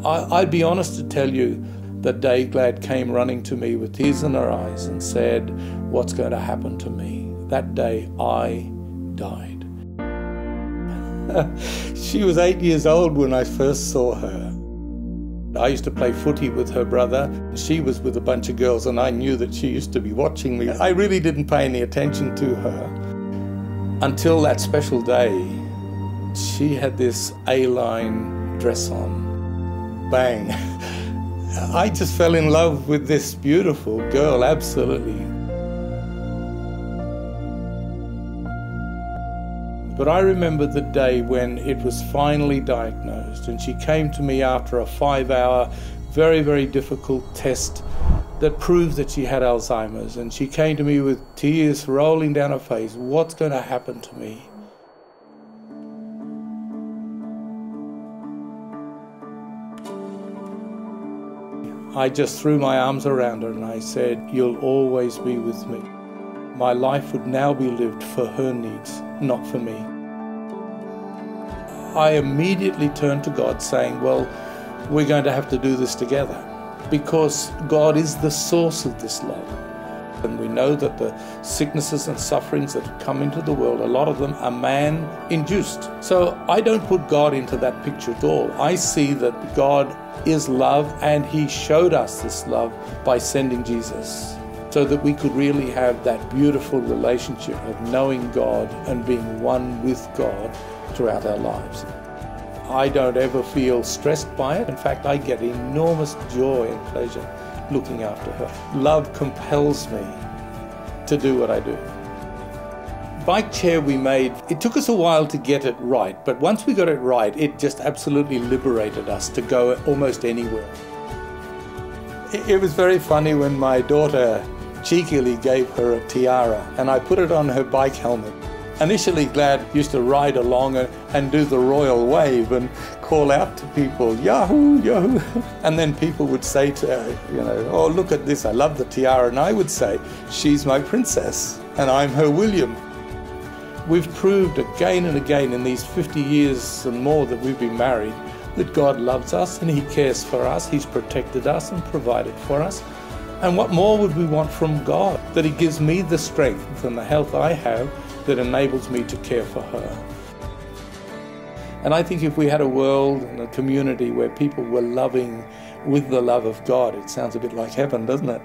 I'd be honest to tell you that day Glad came running to me with tears in her eyes and said, what's going to happen to me? That day I died. She was 8 years old when I first saw her. I used to play footy with her brother. She was with a bunch of girls and I knew that she used to be watching me. I really didn't pay any attention to her until that special day. She had this A-line dress on. Bang. I just fell in love with this beautiful girl, absolutely. But I remember the day when it was finally diagnosed and she came to me after a 5-hour, very, very difficult test that proved that she had Alzheimer's. And she came to me with tears rolling down her face. What's going to happen to me? I just threw my arms around her and I said, you'll always be with me. My life would now be lived for her needs, not for me. I immediately turned to God saying, well, we're going to have to do this together because God is the source of this love. And we know that the sicknesses and sufferings that have come into the world, a lot of them are man-induced. So I don't put God into that picture at all. I see that God is love and He showed us this love by sending Jesus so that we could really have that beautiful relationship of knowing God and being one with God throughout our lives. I don't ever feel stressed by it. In fact, I get enormous joy and pleasure looking after her. Love compels me to do what I do. Bike chair we made, it took us a while to get it right, but once we got it right, it just absolutely liberated us to go almost anywhere. It was very funny when my daughter cheekily gave her a tiara and I put it on her bike helmet. Initially, Glad used to ride along and do the royal wave and call out to people, Yahoo, Yahoo. And then people would say to her, oh, look at this, I love the tiara. And I would say, she's my princess and I'm her William. We've proved again and again in these 50 years and more that we've been married that God loves us and He cares for us. He's protected us and provided for us. And what more would we want from God? That He gives me the strength and the health I have that enables me to care for her. And I think if we had a world and a community where people were loving with the love of God, it sounds a bit like heaven, doesn't it?